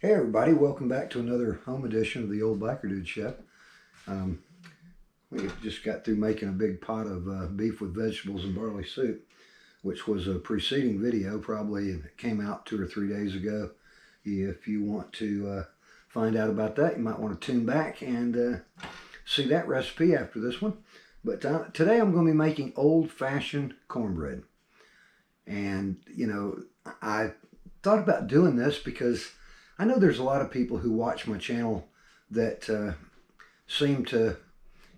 Hey everybody, welcome back to another home edition of the Old Biker Dude Chef. We just got through making a big pot of beef with vegetables and barley soup, which was a preceding video, probably came out 2 or 3 days ago. If you want to find out about that, you might want to tune back and see that recipe after this one. But today I'm going to be making old-fashioned cornbread. And, you know, I thought about doing this because I know there's a lot of people who watch my channel that seem to,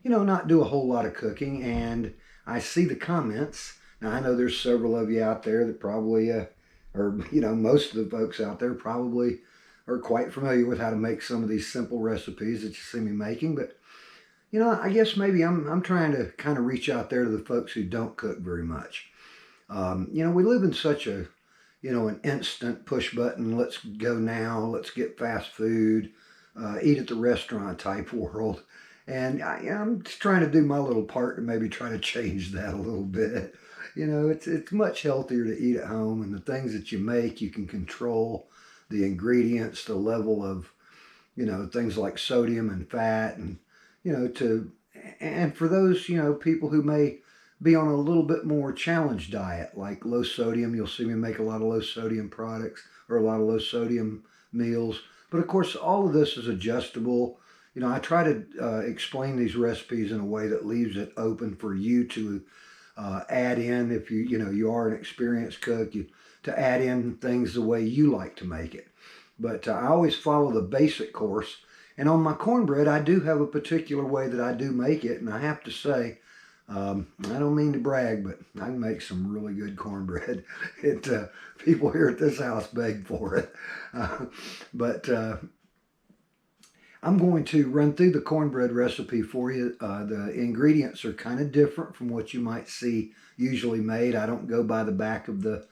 not do a whole lot of cooking, and I see the comments. Now, I know there's several of you out there that probably, most of the folks out there probably are quite familiar with how to make some of these simple recipes that you see me making, but, I guess maybe I'm trying to kind of reach out there to the folks who don't cook very much. We live in such a an instant push button, let's go now, let's get fast food, eat at the restaurant type world. And I'm just trying to do my little part to maybe try to change that a little bit. It's much healthier to eat at home, and the things that you make, you can control the ingredients, the level of, things like sodium and fat, and, and for those, people who may be on a little bit more challenged diet, like low sodium. You'll see me make a lot of low sodium products or a lot of low sodium meals. But of course, all of this is adjustable. I try to explain these recipes in a way that leaves it open for you to add in, if you are an experienced cook, to add in things the way you like to make it. But I always follow the basic course. And on my cornbread, I do have a particular way that I do make it. And I have to say, I don't mean to brag, but I can make some really good cornbread. People here at this house beg for it. But I'm going to run through the cornbread recipe for you. The ingredients are kind of different from what you might see usually made. I don't go by the back of the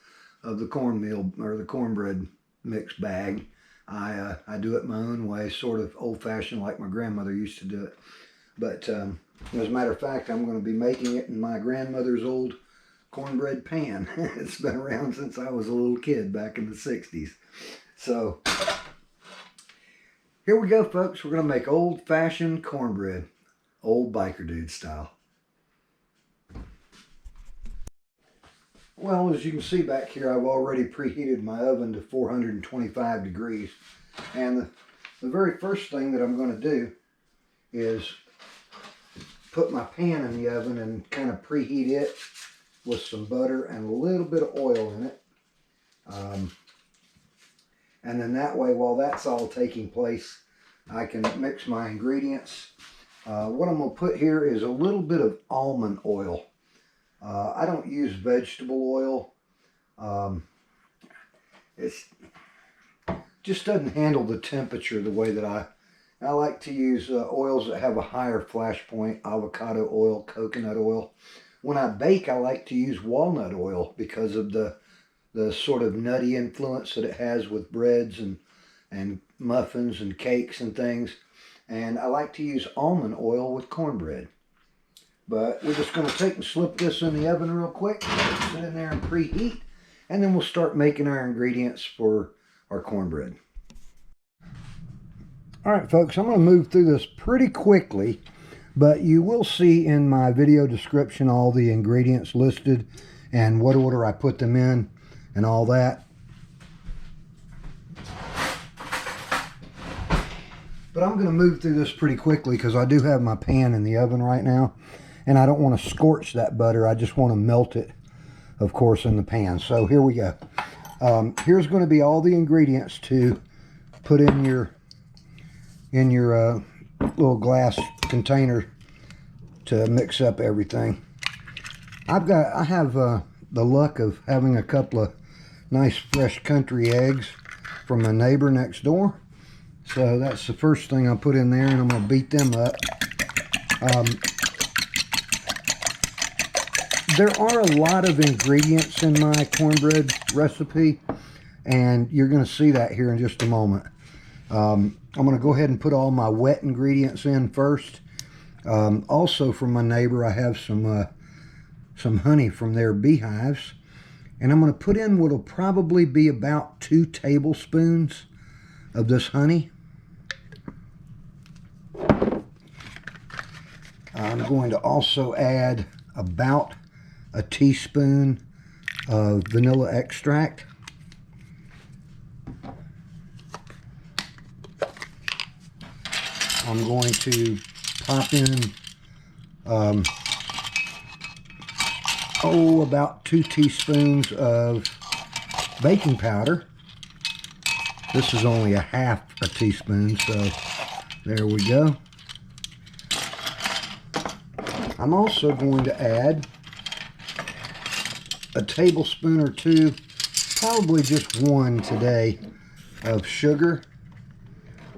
cornmeal or the cornbread mix bag. I do it my own way, sort of old-fashioned like my grandmother used to do it. But as a matter of fact, I'm going to be making it in my grandmother's old cornbread pan. It's been around since I was a little kid back in the 60s. So here we go, folks. We're going to make old-fashioned cornbread, old biker dude style. Well, as you can see back here, I've already preheated my oven to 425 degrees. And the very first thing that I'm going to do is put my pan in the oven and kind of preheat it with some butter and a little bit of oil in it. And then that way, while that's all taking place, I can mix my ingredients. What I'm going to put here is a little bit of almond oil. I don't use vegetable oil. It just doesn't handle the temperature the way that I like to use oils that have a higher flash point: avocado oil, coconut oil. When I bake, I like to use walnut oil because of the sort of nutty influence that it has with breads and muffins and cakes and things. And I like to use almond oil with cornbread. But we're just going to take and slip this in the oven real quick, sit in there and preheat, and then we'll start making our ingredients for our cornbread. All right, folks, I'm going to move through this pretty quickly, but you will see in my video description all the ingredients listed and what order I put them in and all that. But I'm going to move through this pretty quickly because I do have my pan in the oven right now, and I don't want to scorch that butter. I just want to melt it, of course, in the pan. So here we go. Here's going to be all the ingredients to put in your little glass container to mix up everything. I have the luck of having a couple of nice fresh country eggs from a neighbor next door. So that's the first thing I put in there, and I'm going to beat them up. There are a lot of ingredients in my cornbread recipe, and you're going to see that here in just a moment. I'm going to go ahead and put all my wet ingredients in first. Also from my neighbor, I have some honey from their beehives. And I'm going to put in what will probably be about 2 tablespoons of this honey. I'm going to also add about a teaspoon of vanilla extract. I'm going to pop in about 2 teaspoons of baking powder. This is only a half a teaspoon, so there we go. I'm also going to add a tablespoon or 2, probably just 1 today, of sugar.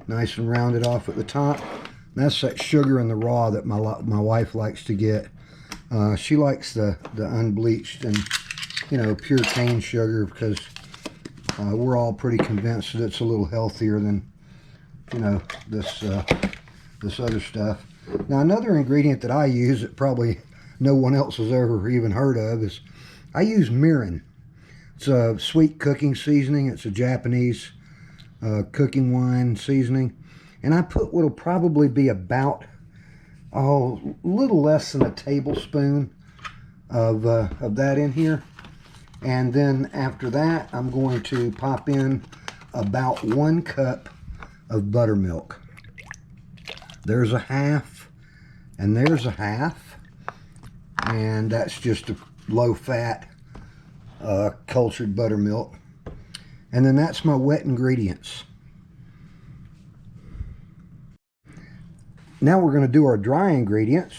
Nice and rounded off at the top. That's that sugar in the raw that my wife likes to get. She likes the unbleached and, you know, pure cane sugar, because we're all pretty convinced that it's a little healthier than, you know, this other stuff. Now, another ingredient that I use that probably no one else has ever even heard of is I use mirin. It's a sweet cooking seasoning. It's a Japanese cooking wine seasoning, and I put what'll probably be about a little less than a tablespoon of that in here. And then after that, I'm going to pop in about 1 cup of buttermilk. There's a half, and there's a half, and that's just a low-fat cultured buttermilk. And then that's my wet ingredients. Now we're going to do our dry ingredients.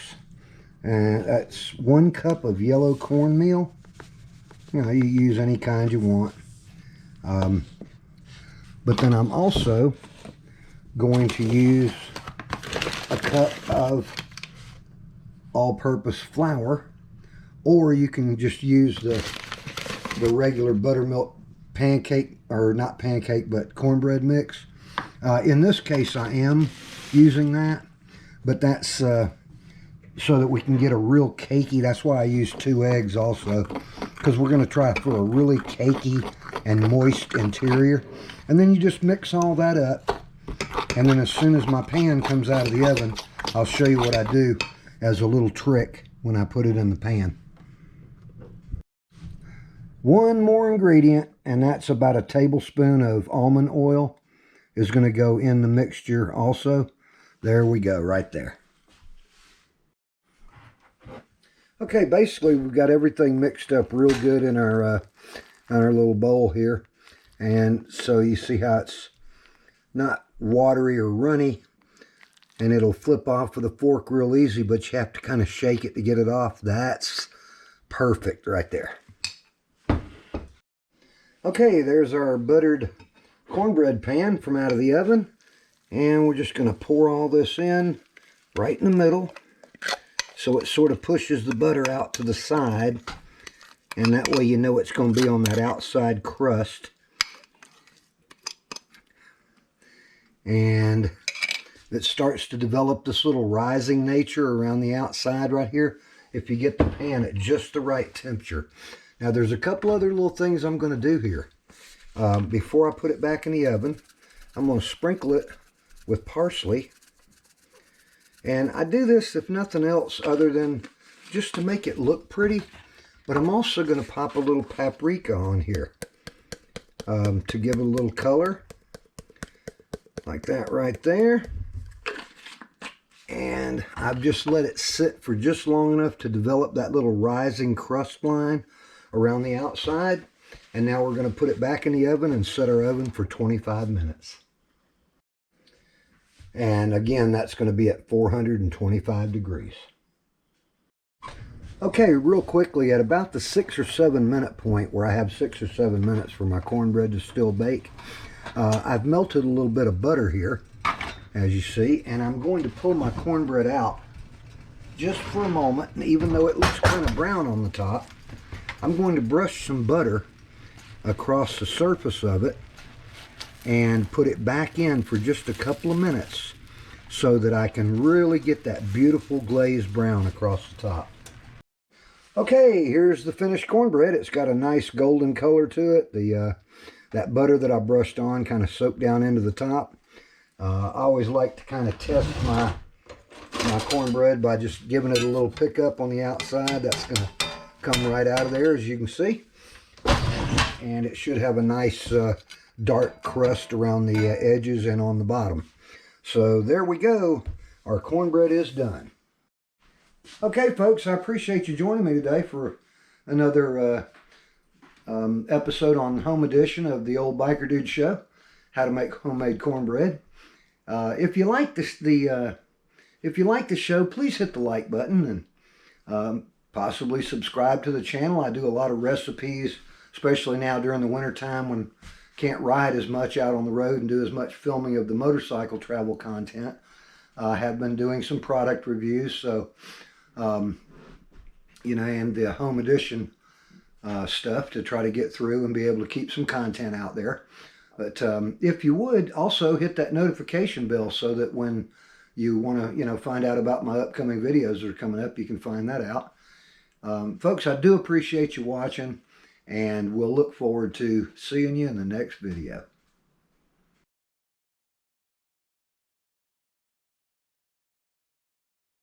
And that's 1 cup of yellow cornmeal. You know, you use any kind you want. But then I'm also going to use a cup of all-purpose flour, or you can just use the regular buttermilk pancake, or not pancake, but cornbread mix. In this case, I am using that, but that's so that we can get a real cakey. That's why I use 2 eggs also, because we're going to try for a really cakey and moist interior. And then you just mix all that up, and then as soon as my pan comes out of the oven, I'll show you what I do as a little trick when I put it in the pan. One more ingredient, and that's about a tablespoon of almond oil is going to go in the mixture also. There we go, right there. Okay, basically we've got everything mixed up real good in our little bowl here. And so you see how it's not watery or runny, and it'll flip off with a fork real easy, but you have to kind of shake it to get it off. That's perfect right there. Okay, there's our buttered cornbread pan from out of the oven, and we're just going to pour all this in right in the middle, so it sort of pushes the butter out to the side, and that way you know it's going to be on that outside crust. And it starts to develop this little rising nature around the outside right here if you get the pan at just the right temperature. Now there's a couple other little things I'm going to do here. Before I put it back in the oven, I'm going to sprinkle it with parsley. And I do this if nothing else other than just to make it look pretty. But I'm also going to pop a little paprika on here to give it a little color. Like that right there. And I've just let it sit for just long enough to develop that little rising crust line around the outside. And now we're going to put it back in the oven and set our oven for 25 minutes. And again, that's going to be at 425 degrees. Okay, real quickly, at about the 6 or 7 minute point, where I have 6 or 7 minutes for my cornbread to still bake, I've melted a little bit of butter here, as you see, and I'm going to pull my cornbread out just for a moment. And even though it looks kind of brown on the top, I'm going to brush some butter across the surface of it and put it back in for just a couple of minutes so that I can really get that beautiful glazed brown across the top. Okay, here's the finished cornbread. It's got a nice golden color to it. The that butter that I brushed on kind of soaked down into the top. I always like to kind of test my cornbread by just giving it a little pick up on the outside. That's going to come right out of there, as you can see. And it should have a nice dark crust around the edges and on the bottom. So there we go. Our cornbread is done. Okay, folks, I appreciate you joining me today for another episode on Home Edition of the Old Biker Dude Show, how to make homemade cornbread. If you like the show, please hit the like button and possibly subscribe to the channel. I do a lot of recipes, especially now during the winter time when can't ride as much out on the road and do as much filming of the motorcycle travel content. I have been doing some product reviews, so you know, and the home edition stuff to try to get through and be able to keep some content out there. But if you would also hit that notification bell so that when you want to, you know, find out about my upcoming videos that are coming up, you can find that out. Folks, I do appreciate you watching, and we'll look forward to seeing you in the next video.